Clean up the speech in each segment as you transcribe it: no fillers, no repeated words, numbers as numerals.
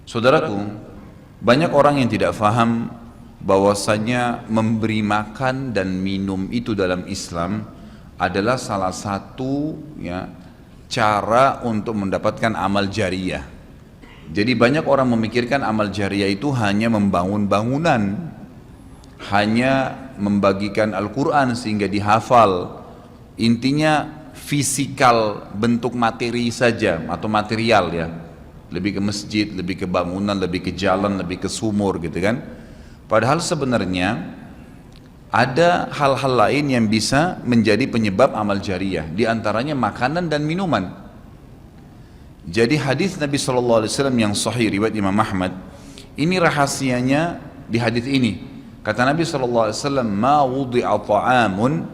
Saudaraku, banyak orang yang tidak faham bahwasanya memberi makan dan minum itu dalam Islam adalah salah satu cara untuk mendapatkan amal jariyah. Jadi banyak orang memikirkan amal jariyah itu hanya membangun bangunan, hanya membagikan Al-Quran sehingga dihafal. Intinya fisikal, bentuk materi saja atau material ya. Lebih ke masjid, lebih ke bangunan, lebih ke jalan, lebih ke sumur gitu kan. Padahal sebenarnya ada hal-hal lain yang bisa menjadi penyebab amal jariyah, di antaranya makanan dan minuman. Jadi hadis Nabi SAW yang sahih riwayat Imam Ahmad, ini rahasianya di hadis ini. Kata Nabi SAW, "Ma wudi'a ta'amun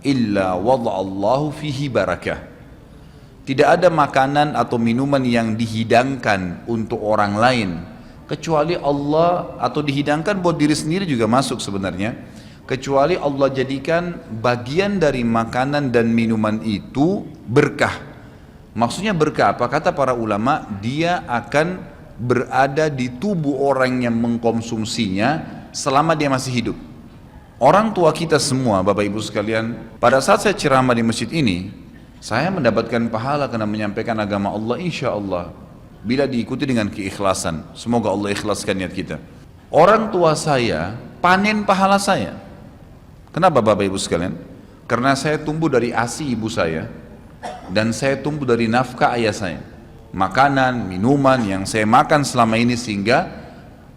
illa wada'allahu fihi barakah." Tidak ada makanan atau minuman yang dihidangkan untuk orang lain kecuali Allah, atau dihidangkan buat diri sendiri juga masuk sebenarnya, kecuali Allah jadikan bagian dari makanan dan minuman itu berkah. Maksudnya berkah apa? Kata para ulama, dia akan berada di tubuh orang yang mengkonsumsinya selama dia masih hidup. Orang tua kita semua, Bapak Ibu sekalian, pada saat saya ceramah di masjid ini, saya mendapatkan pahala karena menyampaikan agama Allah, insya Allah, bila diikuti dengan keikhlasan. Semoga Allah ikhlaskan niat kita. Orang tua saya panen pahala saya. Kenapa Bapak Ibu sekalian? Karena saya tumbuh dari ASI ibu saya, dan saya tumbuh dari nafkah ayah saya. Makanan, minuman yang saya makan selama ini sehingga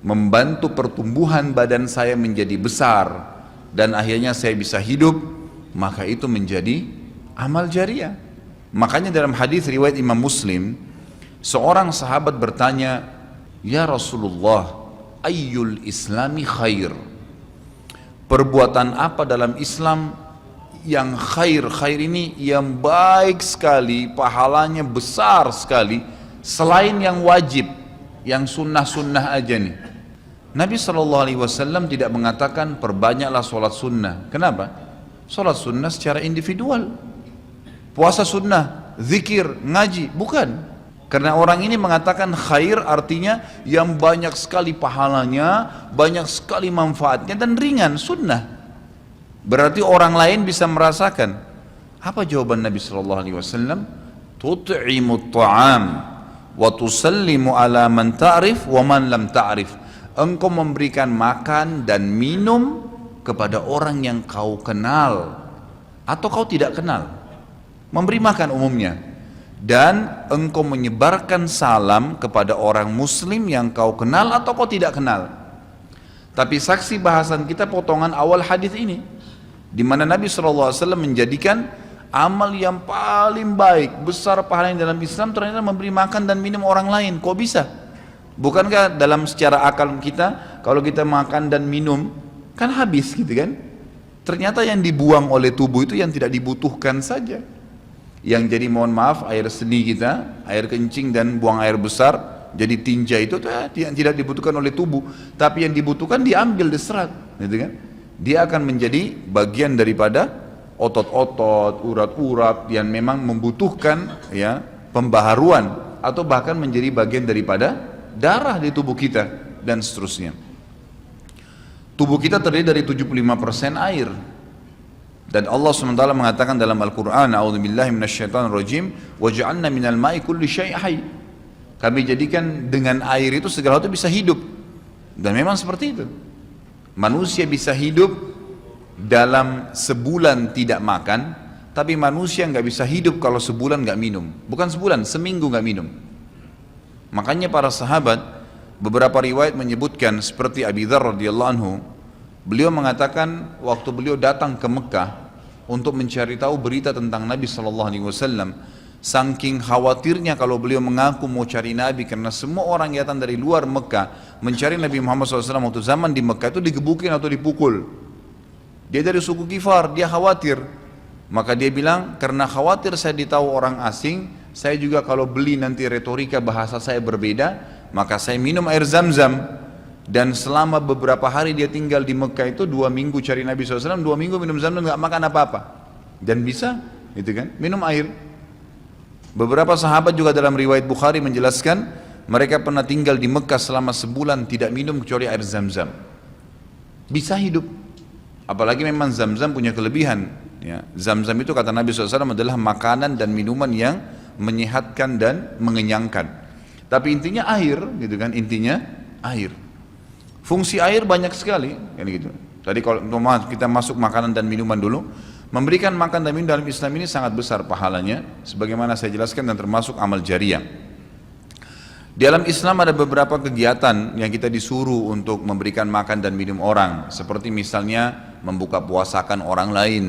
membantu pertumbuhan badan saya menjadi besar, dan akhirnya saya bisa hidup, maka itu menjadi amal jariyah. Makanya dalam hadis riwayat Imam Muslim, seorang sahabat bertanya, "Ya Rasulullah, ayyul islami khair?" Perbuatan apa dalam Islam yang khair? Khair ini yang baik sekali, pahalanya besar sekali, selain yang wajib, yang sunnah-sunnah aja nih. Nabi SAW tidak mengatakan perbanyaklah sholat sunnah. Kenapa? Sholat sunnah secara individual. Puasa sunnah, zikir, ngaji, bukan. Karena orang ini mengatakan khair artinya yang banyak sekali pahalanya, banyak sekali manfaatnya, dan ringan, sunnah. Berarti orang lain bisa merasakan. Apa jawaban Nabi SAW? Tut'imut ta'am wa tusallimu ala man ta'rif wa man lam ta'rif. Engkau memberikan makan dan minum kepada orang yang kau kenal atau kau tidak kenal. Memberi makan umumnya, dan engkau menyebarkan salam kepada orang muslim yang kau kenal atau kau tidak kenal. Tapi saksi bahasan kita potongan awal hadis ini, di mana Nabi SAW menjadikan amal yang paling baik, besar pahalanya dalam Islam ternyata memberi makan dan minum orang lain. Kok bisa? Bukankah dalam secara akal kita, kalau kita makan dan minum kan habis gitu kan? Ternyata yang dibuang oleh tubuh itu yang tidak dibutuhkan saja. Yang jadi, mohon maaf, air seni kita, air kencing dan buang air besar, jadi tinja itu yang tidak dibutuhkan oleh tubuh, tapi yang dibutuhkan diambil, diserat, gitu kan? Dia akan menjadi bagian daripada otot-otot, urat-urat yang memang membutuhkan ya pembaharuan, atau bahkan menjadi bagian daripada darah di tubuh kita dan seterusnya. Tubuh kita terdiri dari 75% air. Dan Allah SWT mengatakan dalam Al-Quran, "A'udzubillahi minasyaitonirrajim, waja'alna minal ma'i kulli syai' hayy." Kami jadikan dengan air itu segala sesuatu bisa hidup. Dan memang seperti itu. Manusia bisa hidup dalam sebulan tidak makan, tapi manusia nggak bisa hidup kalau sebulan nggak minum. Bukan sebulan, seminggu nggak minum. Makanya para sahabat, beberapa riwayat menyebutkan seperti Abi Dzar radhiyallahu anhu, beliau mengatakan waktu beliau datang ke Mekah untuk mencari tahu berita tentang Nabi SAW, saking khawatirnya kalau beliau mengaku mau cari Nabi, karena semua orang yang datang dari luar Mekah mencari Nabi Muhammad SAW waktu zaman di Mekah itu digebukin atau dipukul. Dia dari suku Ghifar, dia khawatir. Maka dia bilang, karena khawatir saya ditahu orang asing, saya juga kalau beli nanti retorika bahasa saya berbeda, maka saya minum air Zam-Zam. Dan selama beberapa hari dia tinggal di Mekah itu 2 minggu cari Nabi SAW, 2 minggu minum Zam-Zam, nggak makan apa-apa. Dan bisa, gitu kan, minum air. Beberapa sahabat juga dalam riwayat Bukhari menjelaskan, mereka pernah tinggal di Mekah selama sebulan tidak minum kecuali air Zam-Zam. Bisa hidup. Apalagi memang Zam-Zam punya kelebihan. Ya. Zam-Zam itu kata Nabi SAW adalah makanan dan minuman yang menyehatkan dan mengenyangkan. Tapi intinya air, gitu kan? Intinya air. Fungsi air banyak sekali, kan gitu. Tadi kalau kita masuk makanan dan minuman dulu, memberikan makan dan minum dalam Islam ini sangat besar pahalanya, sebagaimana saya jelaskan dan termasuk amal jariah. Di dalam Islam ada beberapa kegiatan yang kita disuruh untuk memberikan makan dan minum orang, seperti misalnya membuka puasakan orang lain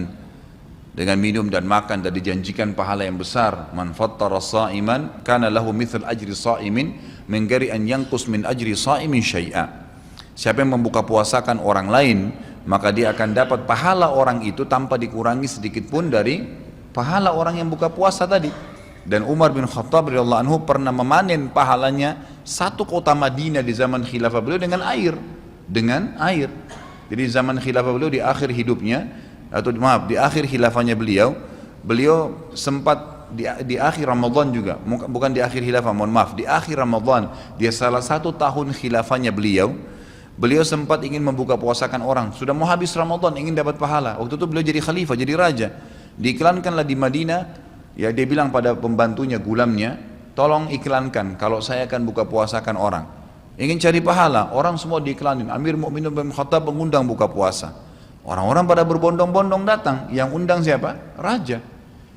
dengan minum dan makan, dan dijanjikan pahala yang besar. Man fattara sha'iman kana lahu mithlu ajri sha'imin min ghairi an yanqus min ajri sha'imin syai'a. Siapa yang membuka puasakan orang lain, maka dia akan dapat pahala orang itu tanpa dikurangi sedikit pun dari pahala orang yang buka puasa tadi. Dan Umar bin Khattab radhiyallahu anhu pernah memanen pahalanya satu kota Madinah di zaman khilafah beliau dengan air. Jadi zaman khilafah beliau di akhir hidupnya, atau maaf di akhir khilafahnya beliau sempat di akhir Ramadan juga, bukan di akhir khilafah, mohon maaf, di akhir Ramadan, dia salah satu tahun khilafahnya beliau sempat ingin membuka puasakan orang, sudah mau habis Ramadan, ingin dapat pahala. Waktu itu beliau jadi khalifah, jadi raja, diiklankanlah di Madinah. Ya, dia bilang pada pembantunya, gulamnya, tolong iklankan kalau saya akan buka puasakan orang. Ingin cari pahala, orang semua diiklanin. Amir Mu'minin bin Khattab mengundang buka puasa. Orang-orang pada berbondong-bondong datang. Yang undang siapa? Raja.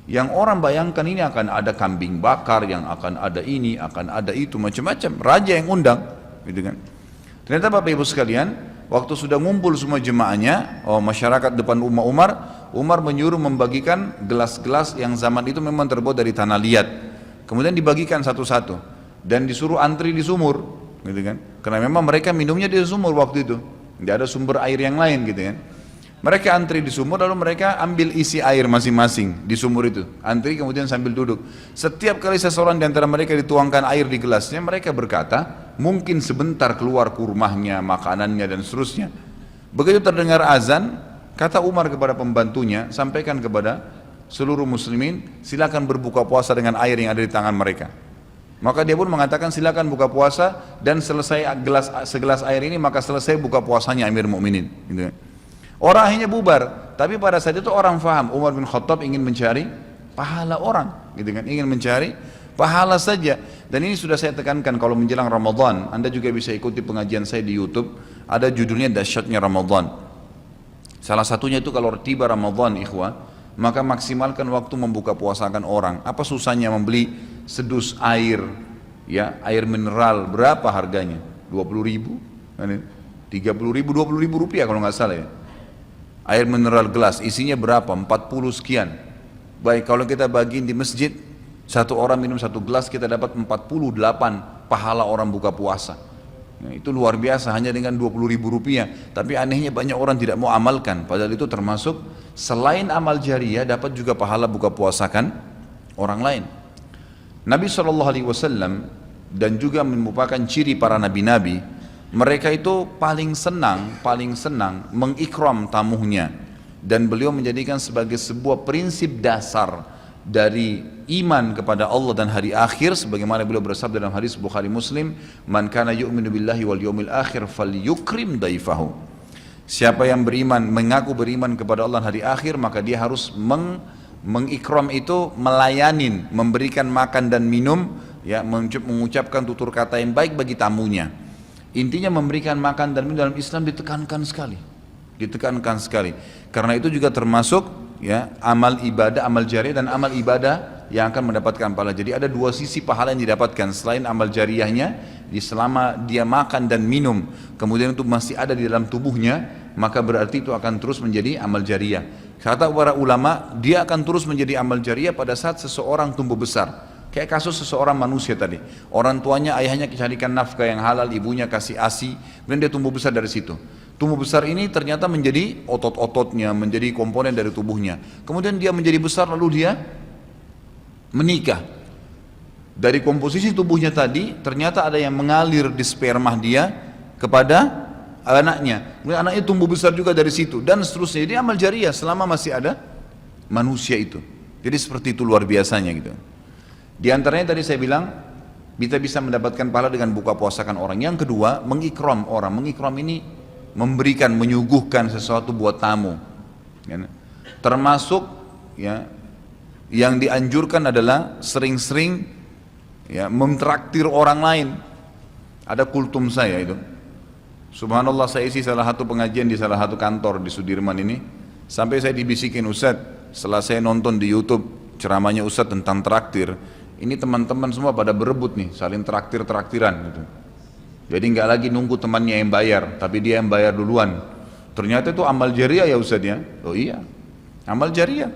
Yang orang bayangkan ini akan ada kambing bakar, yang akan ada ini, akan ada itu, macam-macam. Raja yang undang, gitu kan. Ternyata Bapak Ibu sekalian, waktu sudah ngumpul semua jemaahnya, masyarakat depan rumah Umar menyuruh membagikan gelas-gelas yang zaman itu memang terbuat dari tanah liat. Kemudian dibagikan satu-satu dan disuruh antri di sumur, gitu kan? Karena memang mereka minumnya di sumur waktu itu, tidak ada sumber air yang lain, gitu kan? Mereka antri di sumur, lalu mereka ambil isi air masing-masing di sumur itu, antri kemudian sambil duduk. Setiap kali seseorang di antara mereka dituangkan air di gelasnya, mereka berkata, mungkin sebentar keluar kurmahnya, makanannya dan seterusnya. Begitu terdengar azan, kata Umar kepada pembantunya, sampaikan kepada seluruh muslimin, silakan berbuka puasa dengan air yang ada di tangan mereka. Maka dia pun mengatakan silakan buka puasa, dan selesai segelas air ini maka selesai buka puasanya Amir Mu'minin, gitu. Orang akhirnya bubar, tapi pada saat itu orang faham Umar bin Khattab ingin mencari pahala orang, gitu kan, ingin mencari pahala saja. Dan ini sudah saya tekankan, kalau menjelang Ramadan, Anda juga bisa ikuti pengajian saya di YouTube, ada judulnya Dahsyatnya Ramadan. Salah satunya itu kalau tiba Ramadan, ikhwah, maka maksimalkan waktu membuka puasakan orang. Apa susahnya membeli sedus air, ya, air mineral, berapa harganya? 20.000, 30.000, 20.000 rupiah kalau nggak salah ya. Air mineral gelas, isinya berapa? 40 sekian. Baik, kalau kita bagiin di masjid, satu orang minum satu gelas, kita dapat 48 pahala orang buka puasa. Nah, itu luar biasa, hanya dengan 20.000 rupiah. Tapi anehnya banyak orang tidak mau amalkan, padahal itu termasuk selain amal jariah, dapat juga pahala buka puasakan orang lain. Nabi SAW dan juga merupakan ciri para nabi-nabi, mereka itu paling senang mengikram tamunya, dan beliau menjadikan sebagai sebuah prinsip dasar dari iman kepada Allah dan hari akhir, sebagaimana beliau bersabda dalam hadis Bukhari Muslim, man kana yu'minu billahi wal yawmil akhir falyukrim daifahu. Siapa yang beriman, mengaku beriman kepada Allah dan hari akhir, maka dia harus mengikram itu, melayanin, memberikan makan dan minum, ya, mengucapkan tutur kata yang baik bagi tamunya. Intinya memberikan makan dan minum dalam Islam ditekankan sekali, karena itu juga termasuk, ya, amal ibadah, amal jariah dan amal ibadah yang akan mendapatkan pahala. Jadi ada dua sisi pahala yang didapatkan selain amal jariahnya, selama dia makan dan minum kemudian itu masih ada di dalam tubuhnya, maka berarti itu akan terus menjadi amal jariah. Kata para ulama, dia akan terus menjadi amal jariah pada saat seseorang tumbuh besar. Kayak kasus seseorang manusia tadi, orang tuanya, ayahnya carikan nafkah yang halal, ibunya kasih ASI, kemudian dia tumbuh besar dari situ. Tumbuh besar ini ternyata menjadi otot-ototnya, menjadi komponen dari tubuhnya. Kemudian dia menjadi besar, lalu dia menikah. Dari komposisi tubuhnya tadi, ternyata ada yang mengalir di sperma dia kepada anaknya. Kemudian anaknya tumbuh besar juga dari situ, dan seterusnya. Jadi amal jariah selama masih ada manusia itu. Jadi seperti itu luar biasanya gitu. Di antaranya tadi saya bilang, Kita bisa mendapatkan pahala dengan buka puasakan orang. Yang kedua, mengikram orang. Mengikram ini memberikan, menyuguhkan sesuatu buat tamu. Ya. Termasuk ya, yang dianjurkan adalah sering-sering ya, mentraktir orang lain. Ada kultum saya itu. Subhanallah, saya isi salah satu pengajian di salah satu kantor di Sudirman ini. Sampai saya dibisikin, Ustadz, setelah saya nonton di YouTube ceramahnya Ustadz tentang traktir, ini teman-teman semua pada berebut nih, saling traktir-traktiran gitu. Jadi nggak lagi nunggu temannya yang bayar, tapi dia yang bayar duluan. Ternyata itu amal jariah ya Ustadz ya. Oh iya, amal jariah.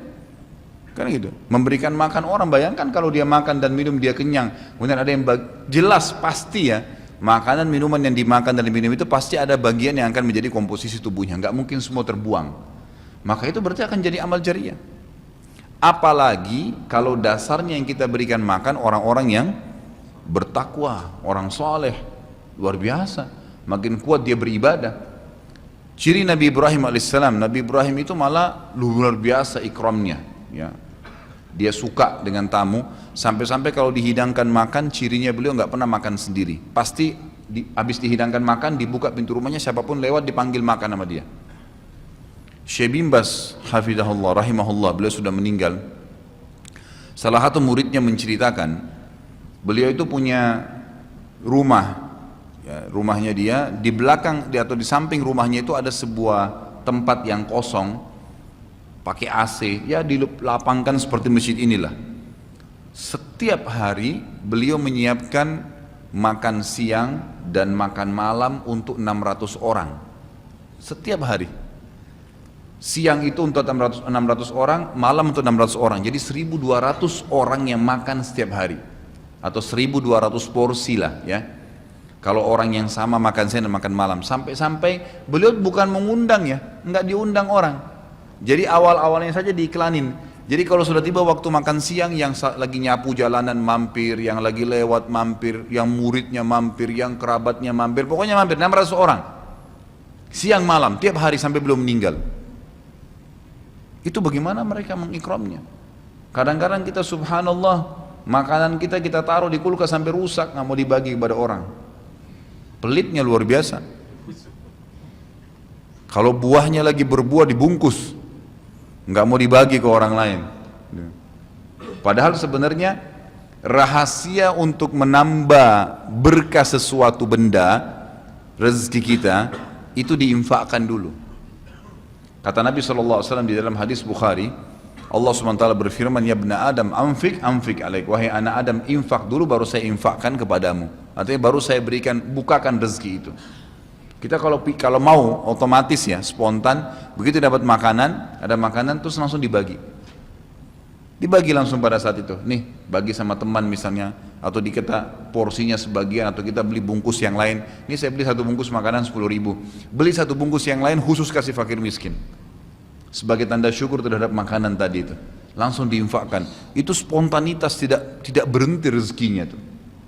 Kan gitu. Memberikan makan orang, bayangkan kalau dia makan dan minum dia kenyang. Kemudian ada yang jelas pasti ya, makanan minuman yang dimakan dan diminum itu pasti ada bagian yang akan menjadi komposisi tubuhnya. Nggak mungkin semua terbuang. Maka itu berarti akan jadi amal jariah. Apalagi kalau dasarnya yang kita berikan makan orang-orang yang bertakwa, orang soleh, luar biasa, makin kuat dia beribadah. Ciri Nabi Ibrahim alaihissalam, Nabi Ibrahim itu malah luar biasa ikramnya, ya. Dia suka dengan tamu, sampai-sampai kalau dihidangkan makan, cirinya beliau nggak pernah makan sendiri. Pasti habis dihidangkan makan, dibuka pintu rumahnya, siapapun lewat dipanggil makan sama dia. Syekh bin Baz hafizahullah rahimahullah, beliau sudah meninggal. Salah satu muridnya menceritakan, beliau itu punya rumah, ya, rumahnya dia di belakang atau di samping rumahnya itu ada sebuah tempat yang kosong, pakai AC, ya dilapangkan seperti masjid inilah. Setiap hari beliau menyiapkan makan siang dan makan malam untuk 600 orang. Setiap hari. Siang itu untuk 600 orang, malam untuk 600 orang. Jadi 1200 orang yang makan setiap hari. Atau 1200 porsi lah ya. Kalau orang yang sama makan siang dan makan malam. Sampai-sampai beliau bukan mengundang ya, enggak diundang orang. Jadi awal-awalnya saja diiklanin. Jadi kalau sudah tiba waktu makan siang, yang lagi nyapu jalanan mampir, yang lagi lewat mampir, yang muridnya mampir, yang kerabatnya mampir, pokoknya mampir 600 orang. Siang malam, tiap hari sampai belum meninggal. Itu bagaimana mereka mengikramnya. Kadang-kadang kita subhanallah, makanan kita taruh di kulkas sampai rusak, nggak mau dibagi kepada orang. Pelitnya luar biasa. Kalau buahnya lagi berbuah dibungkus, nggak mau dibagi ke orang lain. Padahal sebenarnya rahasia untuk menambah berkah sesuatu benda, rezeki kita, itu diinfakkan dulu. Kata Nabi SAW di dalam hadis Bukhari, Allah SWT berfirman, ya ibna Adam, anfik alaik, wahai anak Adam, infak dulu baru saya infakkan kepadamu. Artinya baru saya bukakan rezeki itu. Kita kalau mau otomatis ya, spontan, begitu dapat makanan, ada makanan terus langsung dibagi. Dibagi langsung pada saat itu. Nih, bagi sama teman misalnya, atau kita porsinya sebagian, atau kita beli bungkus yang lain. Ini saya beli satu bungkus makanan 10.000. Beli satu bungkus yang lain khusus kasih fakir miskin. Sebagai tanda syukur terhadap makanan tadi itu. Langsung diinfakkan. Itu spontanitas, tidak berhenti rezekinya tuh.